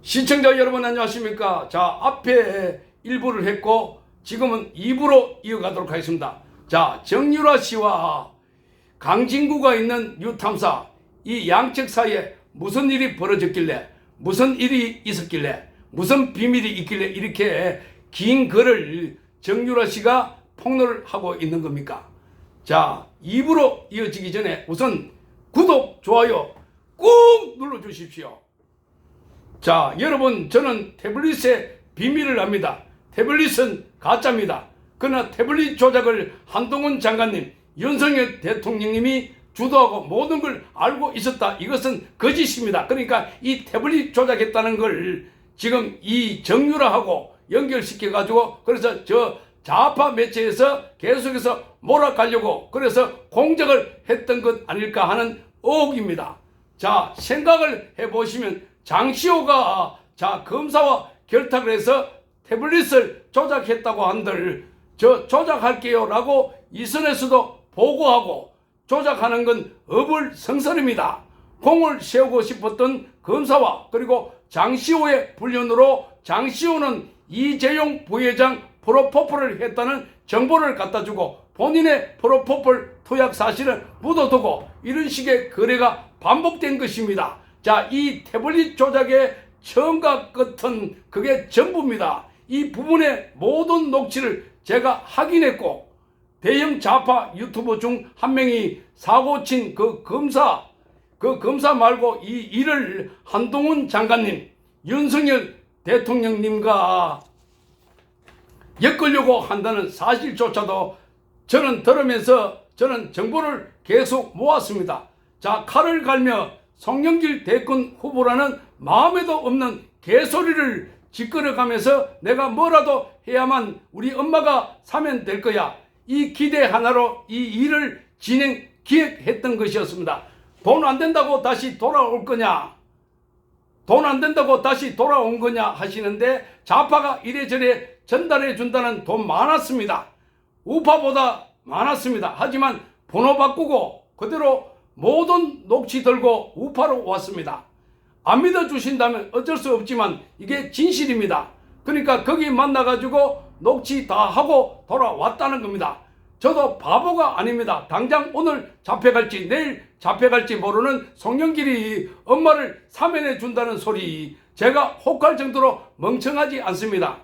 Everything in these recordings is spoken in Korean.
시청자 여러분 안녕하십니까. 자, 앞에 1부를 했고 지금은 2부로 이어가도록 하겠습니다. 자, 정유라 씨와 강진구가 있는 유탐사, 이 양측 사이에 무슨 일이 벌어졌길래, 무슨 일이 있었길래, 무슨 비밀이 있길래 이렇게 긴 글을 정유라 씨가 폭로를 하고 있는 겁니까? 자, 2부로 이어지기 전에 우선 구독, 좋아요 꾹 눌러주십시오. 자, 여러분, 저는 태블릿의 비밀을 압니다. 태블릿은 가짜입니다. 그러나 태블릿 조작을 한동훈 장관님, 윤석열 대통령님이 주도하고 모든 걸 알고 있었다. 이것은 거짓입니다. 그러니까 이 태블릿 조작했다는 걸 지금 이 정유라하고 연결시켜가지고 그래서 저 좌파 매체에서 계속해서 몰아가려고 그래서 공작을 했던 것 아닐까 하는 의혹입니다. 자, 생각을 해보시면 장시호가 검사와 결탁을 해서 태블릿을 조작했다고 한들 저 조작할게요 라고 이선에서도 보고하고 조작하는 건 어불성설입니다. 공을 세우고 싶었던 검사와 그리고 장시호의 불륜으로 장시호는 이재용 부회장 프로포폴을 했다는 정보를 갖다주고 본인의 프로포폴 투약 사실을 묻어두고 이런 식의 거래가 반복된 것입니다. 자, 이 태블릿 조작의 처음과 끝은 그게 전부입니다. 이 부분의 모든 녹취를 제가 확인했고 대형 좌파 유튜버 중 한 명이 사고친 그 검사 말고 이 일을 한동훈 장관님, 윤석열 대통령님과 엮으려고 한다는 사실조차도 저는 들으면서 저는 정보를 계속 모았습니다. 자, 칼을 갈며 송영길 대권 후보라는 마음에도 없는 개소리를 짓거려가면서 내가 뭐라도 해야만 우리 엄마가 사면 될 거야. 이 기대 하나로 이 일을 기획했던 것이었습니다. 돈 안 된다고 다시 돌아올 거냐? 돈 안 된다고 다시 돌아온 거냐 하시는데 좌파가 이래저래 전달해 준다는 돈 많았습니다. 우파보다 많았습니다. 하지만 번호 바꾸고 그대로 모든 녹취 들고 우파로 왔습니다. 안 믿어주신다면 어쩔 수 없지만 이게 진실입니다. 그러니까 거기 만나가지고 녹취 다 하고 돌아왔다는 겁니다. 저도 바보가 아닙니다. 당장 오늘 잡혀갈지 내일 잡혀갈지 모르는 송영길이 엄마를 사면해 준다는 소리 제가 혹할 정도로 멍청하지 않습니다.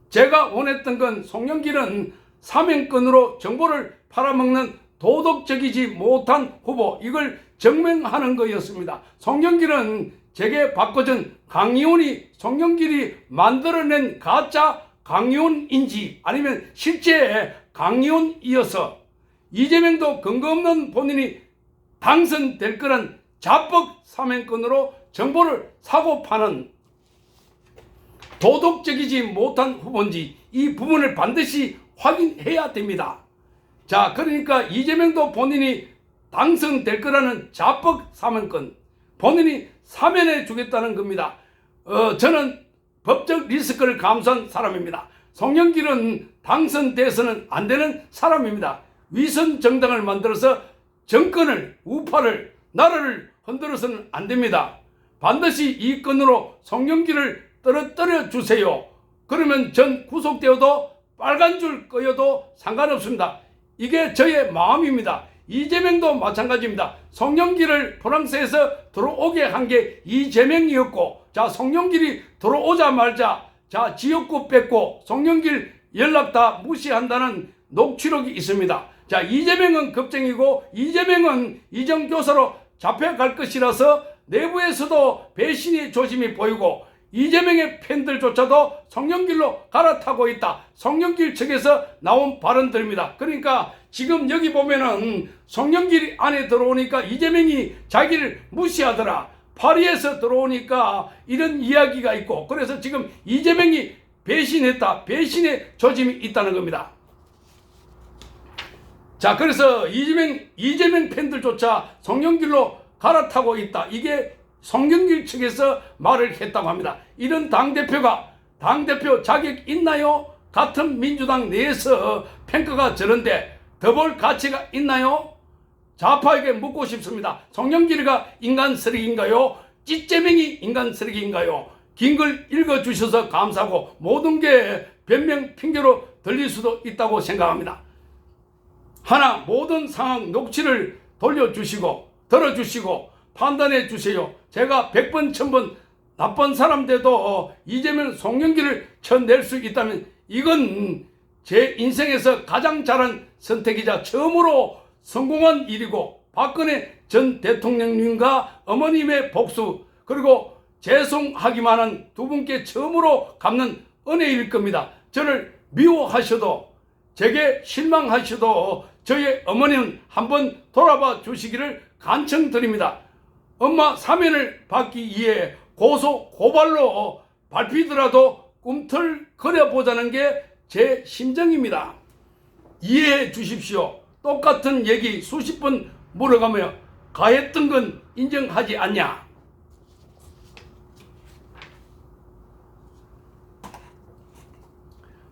제가 원했던 건 송영길은 사면권으로 정보를 팔아먹는 도덕적이지 못한 후보, 이걸 증명하는 거였습니다. 송영길은 제게 바꿔준 강의원이 송영길이 만들어낸 가짜 강의원인지 아니면 실제 강의원이어서 이재명도 근거 없는 본인이 당선될 거란 자뻑 사면권으로 정보를 사고 파는 도덕적이지 못한 후보인지 이 부분을 반드시 확인해야 됩니다. 자, 그러니까 이재명도 본인이 당선될 거라는 자뻑 사면권, 본인이 사면해 주겠다는 겁니다. 저는 법적 리스크를 감수한 사람입니다. 송영길은 당선돼서는 안 되는 사람입니다. 위선 정당을 만들어서 정권을, 우파를, 나라를 흔들어서는 안 됩니다. 반드시 이 건으로 송영길을 떨어뜨려 주세요. 그러면 전 구속되어도 빨간 줄 꺼여도 상관없습니다. 이게 저의 마음입니다. 이재명도 마찬가지입니다. 송영길을 프랑스에서 들어오게 한 게 이재명이었고, 자, 송영길이 들어오자마자 자, 지역구 뺏고 송영길 연락 다 무시한다는 녹취록이 있습니다. 자, 이재명은 겁쟁이고 이재명은 이정교사로 잡혀갈 것이라서 내부에서도 배신의 조짐이 보이고 이재명의 팬들조차도 송영길로 갈아타고 있다. 송영길 측에서 나온 발언들입니다. 그러니까 지금 여기 보면은 송영길이 안에 들어오니까 이재명이 자기를 무시하더라. 파리에서 들어오니까 이런 이야기가 있고 그래서 지금 이재명이 배신했다. 배신의 조짐이 있다는 겁니다. 자, 그래서 이재명 팬들조차 송영길로 갈아타고 있다. 이게 송영길 측에서 말을 했다고 합니다. 이런 당대표가 당대표 자격 있나요? 같은 민주당 내에서 평가가 저런데 더 볼 가치가 있나요? 좌파에게 묻고 싶습니다. 송영길이가 인간 쓰레기인가요? 찌재명이 인간 쓰레기인가요? 긴 글 읽어주셔서 감사하고 모든 게 변명 핑계로 들릴 수도 있다고 생각합니다. 하나 모든 상황 녹취를 돌려주시고 들어주시고 판단해 주세요. 제가 100번 1000번 나쁜 사람 돼도 이재명 송영길을 쳐낼 수 있다면 이건 제 인생에서 가장 잘한 선택이자 처음으로 성공한 일이고 박근혜 전 대통령님과 어머님의 복수 그리고 죄송하기만 한 두 분께 처음으로 갚는 은혜일 겁니다. 저를 미워하셔도 제게 실망하셔도 저의 어머니는 한번 돌아봐 주시기를 간청드립니다. 엄마 사면을 받기 위해 고소 고발로 밟히더라도 꿈틀거려보자는 게 제 심정입니다. 이해해 주십시오. 똑같은 얘기 수십 번 물어가며 가했던 건 인정하지 않냐.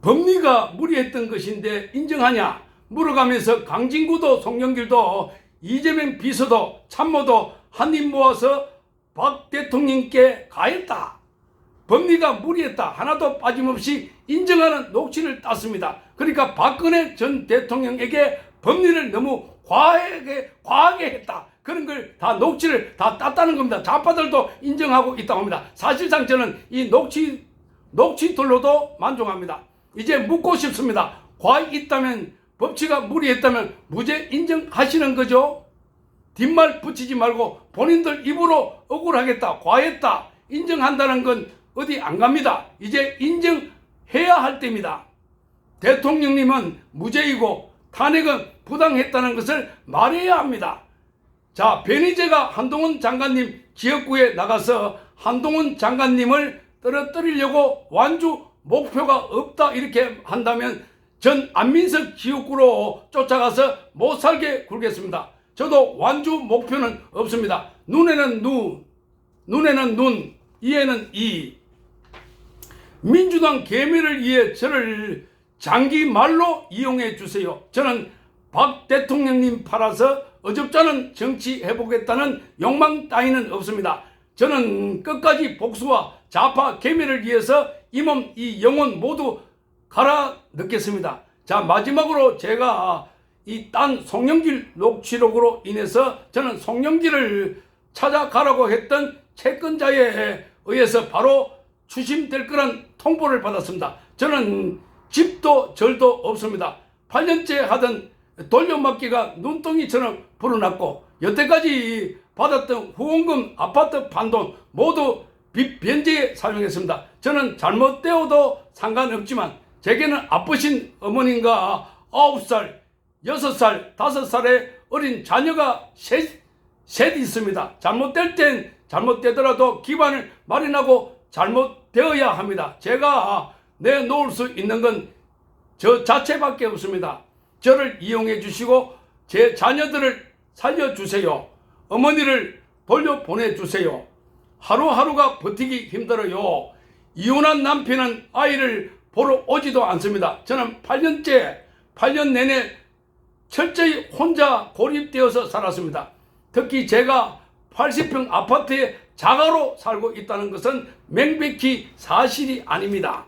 법리가 무리했던 것인데 인정하냐 물어가면서 강진구도 송영길도 이재명 비서도 참모도 한입 모아서 박 대통령께 가했다. 법리가 무리했다. 하나도 빠짐없이 인정하는 녹취를 땄습니다. 그러니까 박근혜 전 대통령에게 법리를 너무 과하게 했다. 그런 걸 다 녹취를 다 땄다는 겁니다. 좌파들도 인정하고 있다고 합니다. 사실상 저는 이 녹취들로도 만족합니다. 이제 묻고 싶습니다. 과히 있다면 법치가 무리했다면 무죄 인정하시는 거죠? 뒷말 붙이지 말고 본인들 입으로 억울하겠다, 과했다 인정한다는 건 어디 안 갑니다. 이제 인정해야 할 때입니다. 대통령님은 무죄이고 탄핵은 부당했다는 것을 말해야 합니다. 자, 변희재가 한동훈 장관님 지역구에 나가서 한동훈 장관님을 떨어뜨리려고 완주 목표가 없다 이렇게 한다면 전 안민석 지역구로 쫓아가서 못 살게 굴겠습니다. 저도 완주 목표는 없습니다. 눈에는 눈, 이에는 이. 민주당 개미를 위해 저를 장기 말로 이용해 주세요. 저는 박 대통령님 팔아서 어줍잖은 정치 해보겠다는 욕망 따위는 없습니다. 저는 끝까지 복수와 좌파 개미를 위해서 이 몸, 이 영혼 모두 갈아 넣겠습니다. 자, 마지막으로 제가 이 딴 송영길 녹취록으로 인해서 저는 송영길을 찾아가라고 했던 채권자에 의해서 바로 추심될 거란 통보를 받았습니다. 저는 집도 절도 없습니다. 8년째 하던 돌려막기가 눈덩이처럼 불어났고 여태까지 받았던 후원금, 아파트 판돈 모두 빚 변제에 사용했습니다. 저는 잘못되어도 상관없지만 제게는 아프신 어머님과 9살, 6살, 5살의 어린 자녀가 셋 있습니다. 잘못될 땐 잘못되더라도 기반을 마련하고 잘못되어야 합니다. 제가 내놓을 수 있는 건 저 자체밖에 없습니다. 저를 이용해 주시고 제 자녀들을 살려주세요. 어머니를 돌려보내주세요. 하루하루가 버티기 힘들어요. 이혼한 남편은 아이를 보러 오지도 않습니다. 저는 8년 내내 철저히 혼자 고립되어서 살았습니다. 특히 제가 80평 아파트에 자가로 살고 있다는 것은 명백히 사실이 아닙니다.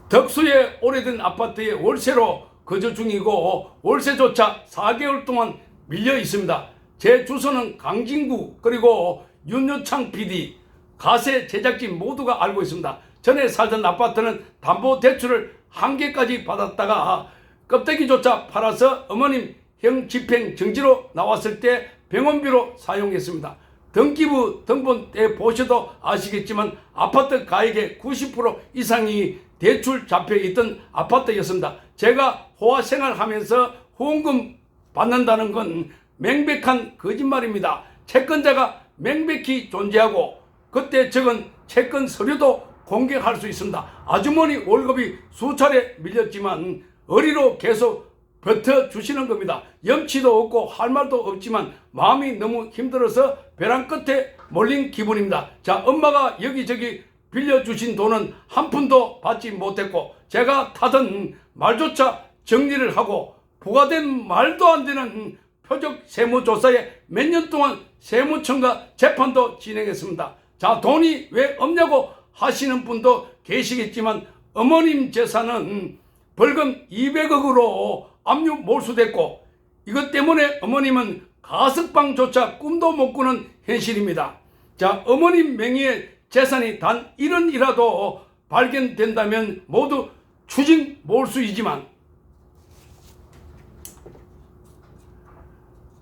덕수의 오래된 아파트에 월세로 거주 중이고 월세조차 4개월 동안 밀려 있습니다. 제 주소는 강진구 그리고 윤여창 PD, 가세 제작진 모두가 알고 있습니다. 전에 살던 아파트는 담보대출을 1개까지 받았다가 껍데기조차 팔아서 어머님 형 집행 정지로 나왔을 때 병원비로 사용했습니다. 등기부 등본 때 보셔도 아시겠지만 아파트 가액의 90% 이상이 대출 잡혀 있던 아파트였습니다. 제가 호화 생활하면서 후원금 받는다는 건 명백한 거짓말입니다. 채권자가 명백히 존재하고 그때 적은 채권 서류도 공개할 수 있습니다. 아주머니 월급이 수차례 밀렸지만 어리로 계속 버텨주시는 겁니다. 염치도 없고 할 말도 없지만 마음이 너무 힘들어서 벼랑 끝에 몰린 기분입니다. 자, 엄마가 여기저기 빌려주신 돈은 한 푼도 받지 못했고 제가 타던 말조차 정리를 하고 부과된 말도 안 되는 표적 세무조사에 몇 년 동안 세무청과 재판도 진행했습니다. 자, 돈이 왜 없냐고 하시는 분도 계시겠지만 어머님 재산은 벌금 200억으로 압류 몰수됐고 이것 때문에 어머님은 가석방조차 꿈도 못 꾸는 현실입니다. 자, 어머님 명의의 재산이 단 1원이라도 발견된다면 모두 추징 몰수이지만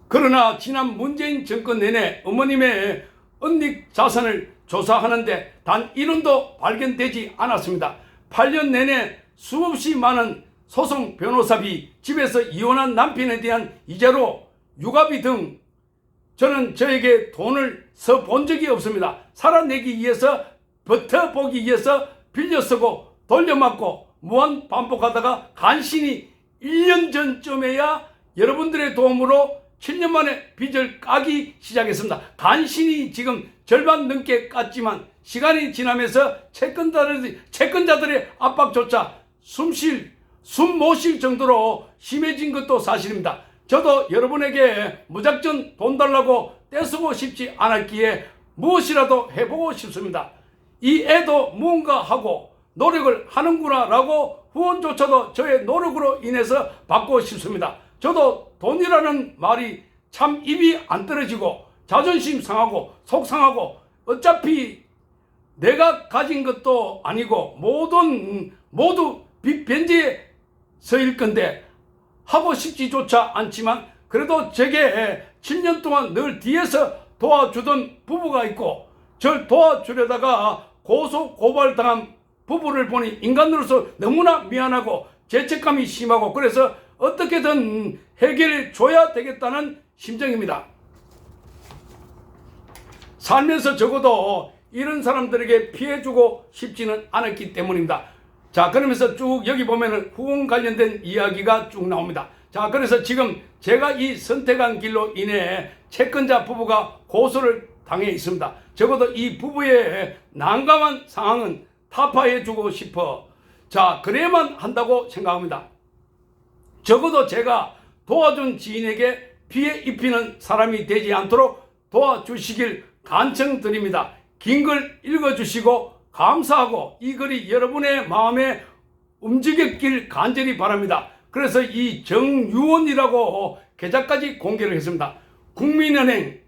그러나 지난 문재인 정권 내내 어머님의 은닉 자산을 조사하는데 단 1원도 발견되지 않았습니다. 8년 내내 수없이 많은 소송 변호사비, 집에서 이혼한 남편에 대한 이자로 육아비 등 저는 저에게 돈을 써본 적이 없습니다. 살아내기 위해서 버텨보기 위해서 빌려 쓰고 돌려막고 무한 반복하다가 간신히 1년 전쯤에야 여러분들의 도움으로 7년 만에 빚을 까기 시작했습니다. 간신히 지금 절반 넘게 깠지만 시간이 지나면서 채권자들의 압박조차 숨 못 쉴 정도로 심해진 것도 사실입니다. 저도 여러분에게 무작정 돈 달라고 떼쓰고 싶지 않았기에 무엇이라도 해보고 싶습니다. 이 애도 무언가 하고 노력을 하는구나 라고 후원조차도 저의 노력으로 인해서 받고 싶습니다. 저도 돈이라는 말이 참 입이 안 떨어지고 자존심 상하고 속 상하고 어차피 내가 가진 것도 아니고 모두 빚 변제에 서일 건데 하고 싶지조차 않지만 그래도 제게 7년 동안 늘 뒤에서 도와주던 부부가 있고 절 도와주려다가 고소 고발당한 부부를 보니 인간으로서 너무나 미안하고 죄책감이 심하고 그래서 어떻게든 해결해 줘야 되겠다는 심정입니다. 살면서 적어도 이런 사람들에게 피해주고 싶지는 않았기 때문입니다. 자, 그러면서 쭉 여기 보면은 후원 관련된 이야기가 쭉 나옵니다. 자, 그래서 지금 제가 이 선택한 길로 인해 채권자 부부가 고소를 당해 있습니다. 적어도 이 부부의 난감한 상황은 타파해 주고 싶어. 자, 그래야만 한다고 생각합니다. 적어도 제가 도와준 지인에게 피해 입히는 사람이 되지 않도록 도와주시길 간청드립니다. 긴 글 읽어주시고 감사하고 이 글이 여러분의 마음에 움직였길 간절히 바랍니다. 그래서 이 정유원이라고 계좌까지 공개를 했습니다. 국민은행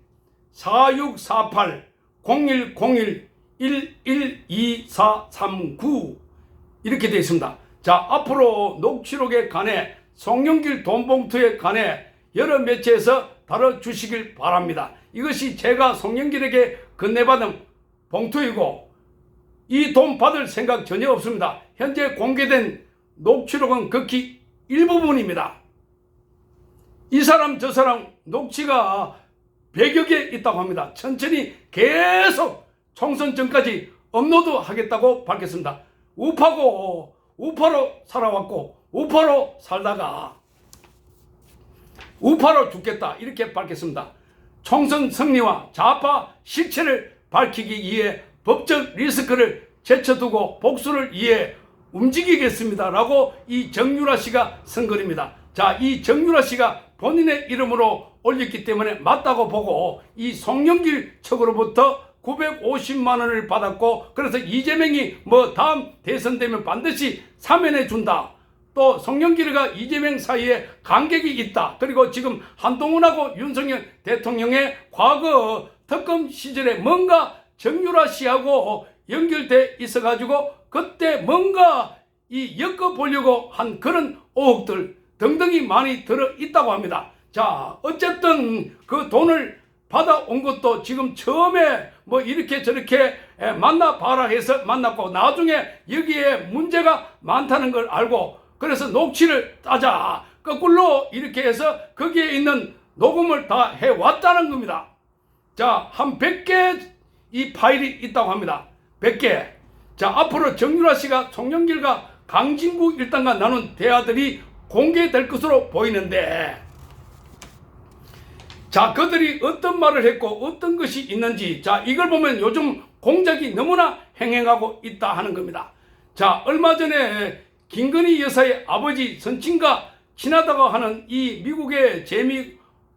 4648-0101-112439 이렇게 되어 있습니다. 자, 앞으로 녹취록에 관해 송영길 돈봉투에 관해 여러 매체에서 다뤄주시길 바랍니다. 이것이 제가 송영길에게 건네받은 봉투이고 이 돈 받을 생각 전혀 없습니다. 현재 공개된 녹취록은 극히 일부분입니다. 이 사람 저 사람 녹취가 100여 개 있다고 합니다. 천천히 계속 총선 전까지 업로드 하겠다고 밝혔습니다. 우파로 살아왔고 우파로 살다가 우파로 죽겠다 이렇게 밝혔습니다. 총선 승리와 좌파 실체를 밝히기 위해 법적 리스크를 제쳐두고 복수를 위해 움직이겠습니다 라고 이 정유라 씨가 쓴 글입니다. 자, 이 정유라 씨가 본인의 이름으로 올렸기 때문에 맞다고 보고 이 송영길 측으로부터 950만 원을 받았고 그래서 이재명이 다음 대선 되면 반드시 사면해 준다. 또 송영길과 이재명 사이에 간격이 있다. 그리고 지금 한동훈하고 윤석열 대통령의 과거 특검 시절에 뭔가 정유라 씨하고 연결돼 있어가지고 그때 뭔가 엮어보려고 한 그런 의혹들 등등이 많이 들어있다고 합니다. 자, 어쨌든 그 돈을 받아온 것도 지금 처음에 이렇게 저렇게 만나봐라 해서 만났고 나중에 여기에 문제가 많다는 걸 알고 그래서 녹취를 따자 거꾸로 이렇게 해서 거기에 있는 녹음을 다 해왔다는 겁니다. 자, 한 100개 이 파일이 있다고 합니다. 100개. 자, 앞으로 정유라 씨가 송영길과 강진구 일당과 나눈 대화들이 공개될 것으로 보이는데 자, 그들이 어떤 말을 했고 어떤 것이 있는지 자, 이걸 보면 요즘 공작이 너무나 행행하고 있다 하는 겁니다. 자, 얼마 전에 김건희 여사의 아버지 선친과 친하다고 하는 이 미국의 재미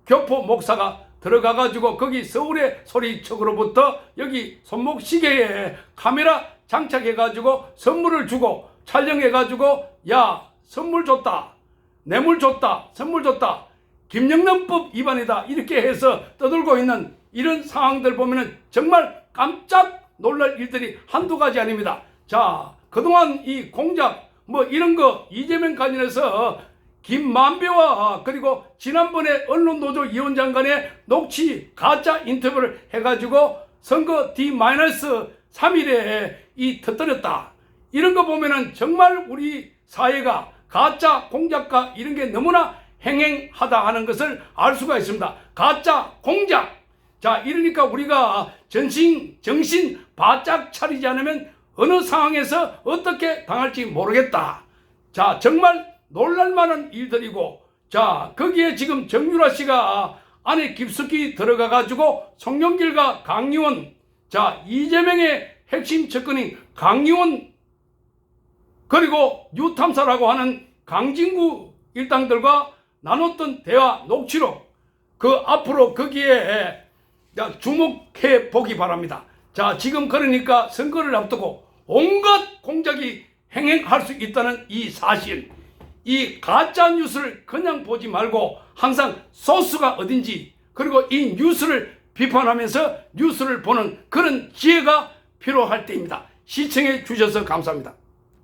교포 목사가 들어가가지고 거기 서울의 소리척으로부터 여기 손목시계에 카메라 장착해가지고 선물을 주고 촬영해가지고 야 선물 줬다, 뇌물 줬다, 선물 줬다, 김영란법 위반이다 이렇게 해서 떠들고 있는 이런 상황들 보면은 정말 깜짝 놀랄 일들이 한두 가지 아닙니다. 자, 그동안 이 공작 뭐 이런 거 이재명 관련해서 김만배와 그리고 지난번에 언론노조 위원장 간의 녹취 가짜 인터뷰를 해가지고 선거 D-3일에 이 터뜨렸다. 이런 거 보면은 정말 우리 사회가 가짜 공작과 이런 게 너무나 행행하다 하는 것을 알 수가 있습니다. 가짜 공작. 자, 이러니까 우리가 정신 바짝 차리지 않으면 어느 상황에서 어떻게 당할지 모르겠다. 자, 정말 놀랄만한 일들이고, 자, 거기에 지금 정유라 씨가 안에 깊숙이 들어가 가지고 송영길과 강유원, 자, 이재명의 핵심 접근인 강유원 그리고 유탐사라고 하는 강진구 일당들과 나눴던 대화 녹취록, 그 앞으로 거기에 주목해 보기 바랍니다. 자, 지금 그러니까 선거를 앞두고 온갖 공작이 행행할 수 있다는 이 사실, 이 가짜 뉴스를 그냥 보지 말고 항상 소스가 어딘지, 그리고 이 뉴스를 비판하면서 뉴스를 보는 그런 지혜가 필요할 때입니다. 시청해 주셔서 감사합니다.